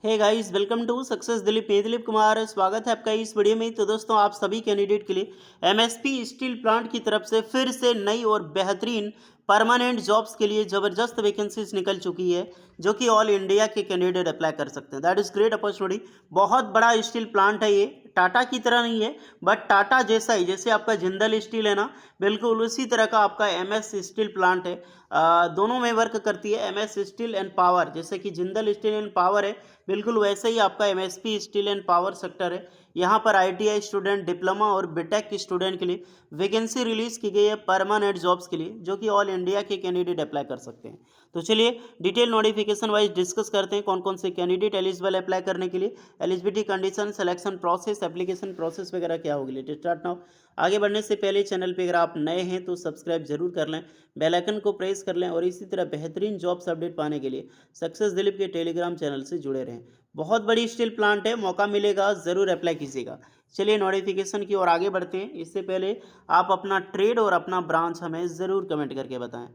Hey guys, welcome to success Dilip. मैं दिलीप कुमार, स्वागत है आपका इस वीडियो में। तो दोस्तों, आप सभी कैंडिडेट के लिए एमएसपी स्टील प्लांट की तरफ से फिर से नई और बेहतरीन परमानेंट जॉब्स के लिए ज़बरदस्त वैकेंसीज निकल चुकी है, जो कि ऑल इंडिया के कैंडिडेट अप्लाई कर सकते हैं। That is great opportunity. बहुत बड़ा स्टील प्लांट है ये। टाटा की तरह नहीं है, बट टाटा जैसा ही, जैसे आपका जिंदल स्टील है ना, बिल्कुल उसी तरह का आपका एमएस स्टील प्लांट है। दोनों में वर्क करती है, एमएस स्टील एंड पावर। जैसे कि जिंदल स्टील एंड पावर है, बिल्कुल वैसे ही आपका MSP steel and power sector है। यहाँ पर आईटीआई स्टूडेंट, डिप्लोमा और बीटेक के स्टूडेंट के लिए वैकेंसी रिलीज की गई है परमानेंट जॉब्स के लिए, जो कि ऑल इंडिया के कैंडिडेट अप्लाई कर सकते हैं। तो चलिए डिटेल नोटिफिकेशन वाइज डिस्कस करते हैं कौन कौन से कैंडिडेट एलिजिबल अप्लाई करने के लिए, eligibility condition, selection process, application process वगैरह क्या होगी। Let start now. आगे बढ़ने से पहले चैनल पे अगर आप नए हैं तो सब्सक्राइब जरूर कर लें, बेल आइकन को प्रेस कर लें और इसी तरह बेहतरीन जॉब्स अपडेट पाने के लिए सक्सेस दिलीप के टेलीग्राम चैनल से जुड़े रहें। बहुत बड़ी स्टील प्लांट है, मौका मिलेगा ज़रूर अप्लाई कीजिएगा। चलिए नोटिफिकेशन की ओर आगे बढ़ते हैं। इससे पहले आप अपना ट्रेड और अपना ब्रांच हमें ज़रूर कमेंट करके बताएं।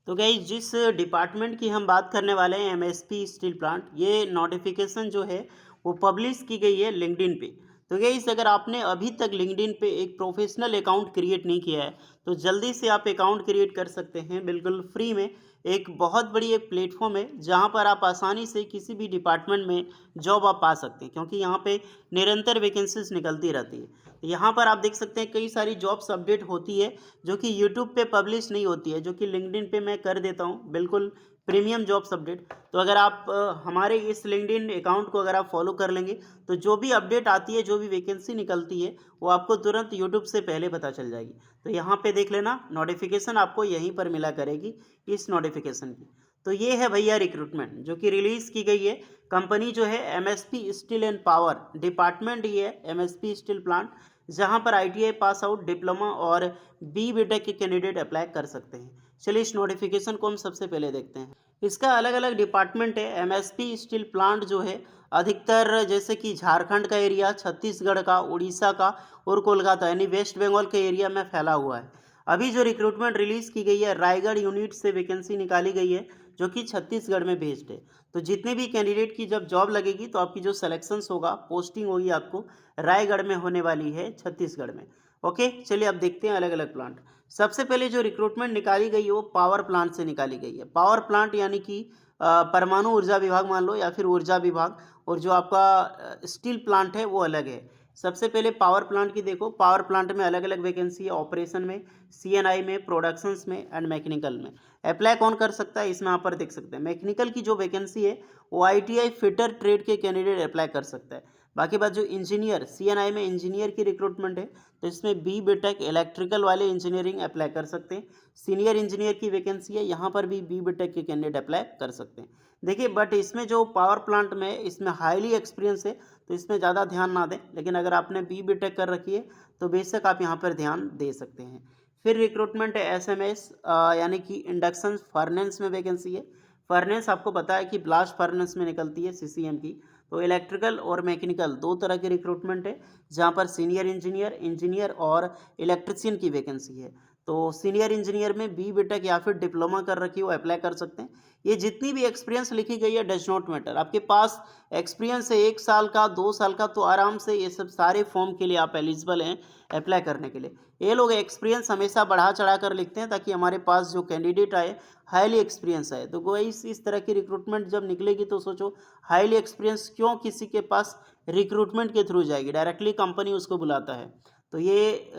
तो गाइस, जिस डिपार्टमेंट की हम बात करने वाले हैं, एमएसपी स्टील प्लांट, ये नोटिफिकेशन जो है वो पब्लिश की गई है लिंक्डइन पे। तो गाइस, अगर आपने अभी तक लिंक्डइन पे एक प्रोफेशनल अकाउंट क्रिएट नहीं किया है तो जल्दी से आप अकाउंट क्रिएट कर सकते हैं, बिल्कुल फ्री में। एक बहुत बड़ी एक प्लेटफॉर्म है जहाँ पर आप आसानी से किसी भी डिपार्टमेंट में जॉब आप पा सकते हैं, क्योंकि यहाँ पे निरंतर वैकेंसीज निकलती रहती है। तो यहाँ पर आप देख सकते हैं कई सारी जॉब्स अपडेट होती है, जो कि यूट्यूब पे पब्लिश नहीं होती है, जो कि लिंक्डइन पे मैं कर देता हूँ, बिल्कुल प्रीमियम जॉब्स अपडेट। तो अगर आप हमारे इस लिंक्डइन अकाउंट को अगर आप फॉलो कर लेंगे तो जो भी अपडेट आती है, जो भी वैकेंसी निकलती है, वो आपको तुरंत यूट्यूब से पहले पता चल जाएगी। तो यहाँ पे देख लेना, नोटिफिकेशन आपको यहीं पर मिला करेगी, इस नोटिफिकेशन की। तो ये है भैया रिक्रूटमेंट जो कि रिलीज़ की गई है। कंपनी जो है MSP steel and power, department ये है एमएसपी स्टील प्लांट, जहां पर आईटीआई पास आउट, डिप्लोमा और बी बीटेक के कैंडिडेट अप्लाई कर सकते हैं। चलिए इस नोटिफिकेशन को हम सबसे पहले देखते हैं। इसका अलग अलग डिपार्टमेंट है। एमएसपी स्टील प्लांट जो है अधिकतर जैसे कि झारखंड का एरिया, छत्तीसगढ़ का, उड़ीसा का और कोलकाता यानी वेस्ट बंगाल के एरिया में फैला हुआ है। अभी जो रिक्रूटमेंट रिलीज की गई है, रायगढ़ यूनिट से वैकेंसी निकाली गई है, जो कि छत्तीसगढ़ में बेस्ड है। तो जितने भी कैंडिडेट की जब जॉब लगेगी तो आपकी जो सिलेक्शंस होगा, पोस्टिंग होगी, आपको रायगढ़ में होने वाली है, छत्तीसगढ़ में। ओके, चलिए अब देखते हैं अलग अलग प्लांट। सबसे पहले जो रिक्रूटमेंट निकाली गई है वो पावर प्लांट से निकाली गई है। पावर प्लांट यानी कि परमाणु ऊर्जा विभाग मान लो, या फिर ऊर्जा विभाग। और जो आपका स्टील प्लांट है वो अलग है। सबसे पहले पावर प्लांट की देखो। पावर प्लांट में अलग अलग वैकेंसी है, ऑपरेशन में, सीएनआई में, प्रोडक्शंस में एंड मैकेनिकल में। अप्लाई कौन कर सकता है, इसमें यहाँ पर देख सकते हैं। मैकेनिकल की जो वैकेंसी है वो आईटीआई फिटर ट्रेड के कैंडिडेट अप्लाई कर सकता है। बाकी बात जो इंजीनियर, सीएनआई में इंजीनियर की रिक्रूटमेंट है, तो इसमें बी बीटेक इलेक्ट्रिकल वाले इंजीनियरिंग अप्लाई कर सकते हैं। सीनियर इंजीनियर की वैकेंसी है, यहाँ पर भी बी बीटेक के कैंडिडेट अप्लाई कर सकते हैं। देखिए, बट इसमें जो पावर प्लांट में इसमें हाईली एक्सपीरियंस है, तो इसमें ज़्यादा ध्यान ना दें। लेकिन अगर आपने बी बीटेक कर रखी है तो बेशक आप यहाँ पर ध्यान दे सकते हैं। फिर रिक्रूटमेंट है एसएमएस, यानी कि इंडक्शन फर्नेस में वैकेंसी है। फर्नेस आपको पता है कि ब्लास्ट फर्नेस में निकलती है, सीसीएम की। तो इलेक्ट्रिकल और मैकेनिकल दो तरह की रिक्रूटमेंट है, जहाँ पर सीनियर इंजीनियर, इंजीनियर और इलेक्ट्रिशियन की वैकेंसी है। तो सीनियर इंजीनियर में बी बीटेक या फिर डिप्लोमा कर रखी हो, अप्लाई कर सकते हैं। ये जितनी भी एक्सपीरियंस लिखी गई है डज नॉट मैटर। आपके पास एक्सपीरियंस है 1 साल का, 2 साल का, तो आराम से ये सब सारे फॉर्म के लिए आप एलिजिबल हैं अप्लाई करने के लिए। ये लोग एक्सपीरियंस हमेशा बढ़ा चढ़ा कर लिखते हैं, ताकि हमारे पास जो कैंडिडेट आए हाईली एक्सपीरियंस है। तो कोई इस तरह की रिक्रूटमेंट जब निकलेगी तो सोचो, हाईली एक्सपीरियंस क्यों किसी के पास रिक्रूटमेंट के थ्रू जाएगी, डायरेक्टली कंपनी उसको बुलाता है। तो ये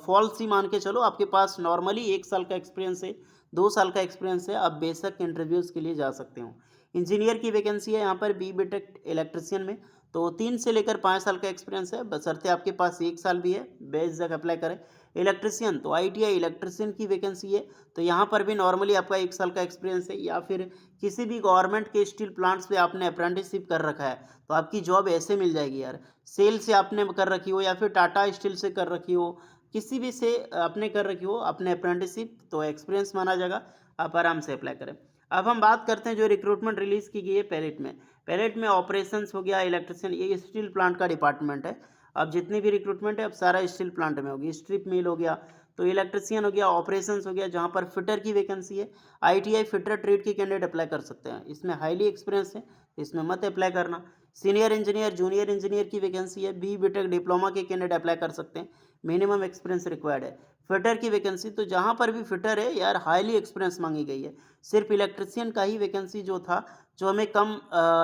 फॉल्स ही मान के चलो। आपके पास नॉर्मली 1 साल का एक्सपीरियंस है, 2 साल का एक्सपीरियंस है, आप बेशक इंटरव्यूज़ के लिए जा सकते हो। इंजीनियर की वैकेंसी है यहाँ पर बी बीटेक इलेक्ट्रिशियन में, तो 3 से लेकर 5 साल का एक्सपीरियंस है, बशर्ते आपके पास 1 साल भी है, बेझिझक अप्लाई करें। इलेक्ट्रिशियन तो आईटीआई इलेक्ट्रिशियन की वैकेंसी है, तो यहाँ पर भी नॉर्मली आपका 1 साल का एक्सपीरियंस है, या फिर किसी भी गवर्नमेंट के स्टील प्लांट्स पे आपने अप्रेंटिसशिप कर रखा है तो आपकी जॉब ऐसे मिल जाएगी यार। सेल से आपने कर रखी हो या फिर टाटा स्टील से कर रखी हो, किसी भी से आपने कर रखी हो अपने अप्रेंटिसशिप, तो एक्सपीरियंस माना जाएगा, आप आराम से अप्लाई करें। अब हम बात करते हैं जो रिक्रूटमेंट रिलीज़ की गई है पैलेट में। पैलेट में ऑपरेशंस हो गया, इलेक्ट्रिशियन, ये स्टील प्लांट का डिपार्टमेंट है। अब जितनी भी रिक्रूटमेंट है अब सारा स्टील प्लांट में होगी। स्ट्रिप मिल हो गया, तो इलेक्ट्रिशियन हो गया, ऑपरेशंस हो गया, जहाँ पर फिटर की वैकेंसी है। आईटीआई फिटर ट्रेड के कैंडिडेट अप्लाई कर सकते हैं, इसमें हाईली एक्सपीरियंस है, इसमें मत अप्लाई करना। सीनियर इंजीनियर, जूनियर इंजीनियर की वैकेंसी है, बी बीटेक डिप्लोमा के कैंडिडेट अप्लाई कर सकते हैं, मिनिमम एक्सपीरियंस रिक्वायर्ड है। फिटर की वैकेंसी, तो जहाँ पर भी फिटर है यार हाईली एक्सपीरियंस मांगी गई है। सिर्फ इलेक्ट्रिशियन का ही वैकेंसी जो था, जो हमें कम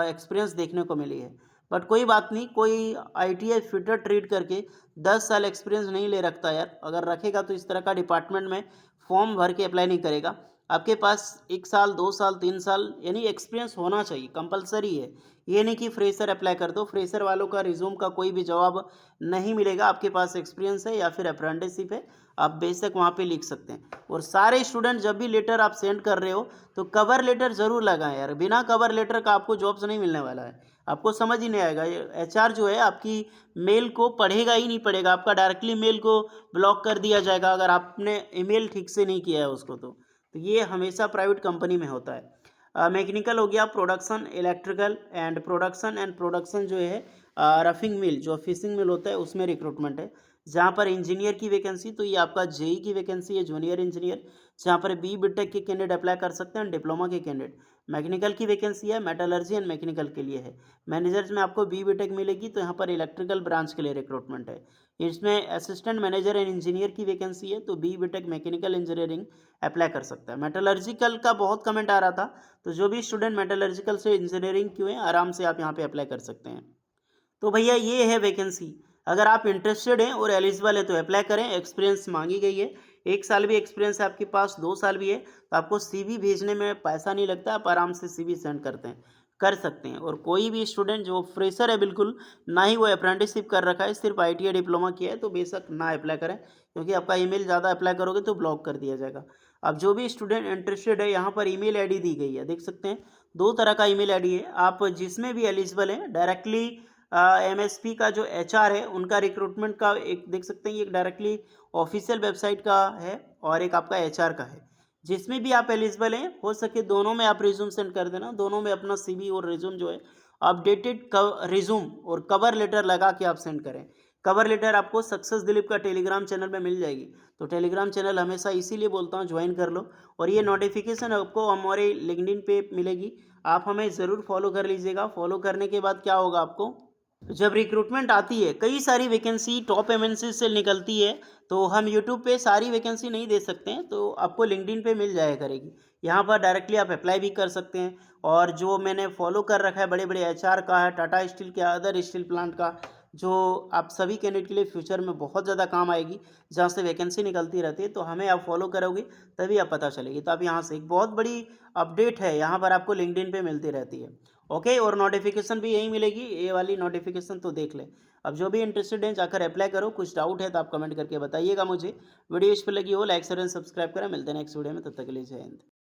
एक्सपीरियंस देखने को मिली है। बट कोई बात नहीं, कोई आईटीआई फिटर ट्रेड करके 10 साल एक्सपीरियंस नहीं ले रखता यार। अगर रखेगा तो इस तरह का डिपार्टमेंट में फॉर्म भर के अप्लाई नहीं करेगा। आपके पास 1 साल, 2 साल, 3 साल यानी एक्सपीरियंस होना चाहिए, कंपलसरी है। ये नहीं कि फ्रेशर अप्लाई कर दो, फ्रेशर वालों का रिज्यूम का कोई भी जवाब नहीं मिलेगा। आपके पास एक्सपीरियंस है या फिर अप्रेंटिसशिप है, आप बेशक वहाँ पे लिख सकते हैं। और सारे स्टूडेंट जब भी लेटर आप सेंड कर रहे हो तो कवर लेटर ज़रूर लगाएं यार। बिना कवर लेटर का आपको जॉब्स नहीं मिलने वाला है, आपको समझ ही नहीं आएगा। एचआर जो है आपकी मेल को पढ़ेगा ही नहीं पढ़ेगा, आपका डायरेक्टली मेल को ब्लॉक कर दिया जाएगा अगर आपने ईमेल ठीक से नहीं किया है उसको। तो ये हमेशा प्राइवेट कंपनी में होता है। मैकेनिकल हो गया, प्रोडक्शन, इलेक्ट्रिकल एंड प्रोडक्शन जो है रफिंग मिल, जो फिशिंग मिल होता है उसमें रिक्रूटमेंट है। जहाँ पर इंजीनियर की वैकेंसी, तो ये आपका जेई की वैकेंसी है, जूनियर इंजीनियर, जहाँ पर बी बीटेक के कैंडिडेट अप्लाई कर सकते हैं, डिप्लोमा के कैंडिडेट। मैकेनिकल की वैकेंसी है, मेटलर्जी एंड मैकेनिकल के लिए है। मैनेजर्स में आपको बी बीटेक मिलेगी, तो यहाँ पर इलेक्ट्रिकल ब्रांच के लिए रिक्रूटमेंट है। इसमें असिस्टेंट मैनेजर एंड इंजीनियर की वैकेंसी है, तो B BTech mechanical engineering apply कर सकता है। मेटलर्जिकल का बहुत कमेंट आ रहा था, तो जो भी स्टूडेंट मेटलर्जिकल से इंजीनियरिंग किए हैं आराम से आप यहाँ पे अप्लाई कर सकते हैं। तो भैया ये है वैकेंसी। अगर आप इंटरेस्टेड हैं और एलिजिबल है तो अप्लाई करें। एक्सपीरियंस मांगी गई है, 1 साल भी एक्सपीरियंस है आपके पास, 2 साल भी है, तो आपको सीवी भेजने में पैसा नहीं लगता, आप आराम से सीवी सेंड कर सकते हैं। और कोई भी स्टूडेंट जो फ्रेशर है बिल्कुल, ना ही वो अप्रेंटिसशिप कर रखा है, सिर्फ आईटीआई डिप्लोमा किया है, तो बेशक ना अप्लाई करें, क्योंकि आपका ईमेल ज़्यादा अप्लाई करोगे तो ब्लॉक कर दिया जाएगा। अब जो भी स्टूडेंट इंटरेस्टेड है, यहाँ पर ईमेल आईडी दी गई है, देख सकते हैं 2 तरह का ईमेल आईडी है। आप जिसमें भी एलिजिबल हैं डायरेक्टली एमएसपी का जो एचआर है उनका रिक्रूटमेंट का एक देख सकते हैं, ये डायरेक्टली ऑफिशियल वेबसाइट का है और एक आपका एचआर का है। जिसमें भी आप एलिजिबल हैं, हो सके दोनों में आप रिज्यूम सेंड कर देना, दोनों में अपना सीवी और रिज्यूम जो है अपडेटेड रिज्यूम और कवर लेटर लगा के आप सेंड करें। कवर लेटर आपको सक्सेस दिलीप का टेलीग्राम चैनल में मिल जाएगी, तो टेलीग्राम चैनल हमेशा इसीलिए बोलता हूँ ज्वाइन कर लो। और ये नोटिफिकेशन आपको हमारे लिंक्डइन पे मिलेगी, आप हमें ज़रूर फॉलो कर लीजिएगा। फॉलो करने के बाद क्या होगा, आपको जब रिक्रूटमेंट आती है, कई सारी वैकेंसी टॉप एमएनसी से निकलती है, तो हम यूट्यूब पे सारी वैकेंसी नहीं दे सकते हैं, तो आपको लिंक्डइन पे मिल जाया करेगी। यहाँ पर डायरेक्टली आप अप्लाई भी कर सकते हैं। और जो मैंने फॉलो कर रखा है बड़े बड़े एचआर का है, टाटा स्टील के, अदर स्टील प्लांट का, जो आप सभी कैंडिडेट के लिए फ्यूचर में बहुत ज़्यादा काम आएगी, जहाँ से वैकेंसी निकलती रहती है, तो हमें आप फॉलो करोगे तभी आप पता चलेगी। तो आप यहाँ से एक बहुत बड़ी अपडेट है, यहाँ पर आपको लिंक्डइन पे मिलती रहती है। ओके, और नोटिफिकेशन भी यही मिलेगी, ये वाली नोटिफिकेशन तो देख ले। अब जो भी इंटरेस्टेड हैं जाकर अप्लाई करो। कुछ डाउट है तो आप कमेंट करके बताइएगा मुझे। वीडियो इस पर लगी हो लाइक शेयर एंड सब्सक्राइब करें। मिलते हैं नेक्स्ट वीडियो में, तब तक के लिए जय हिंद।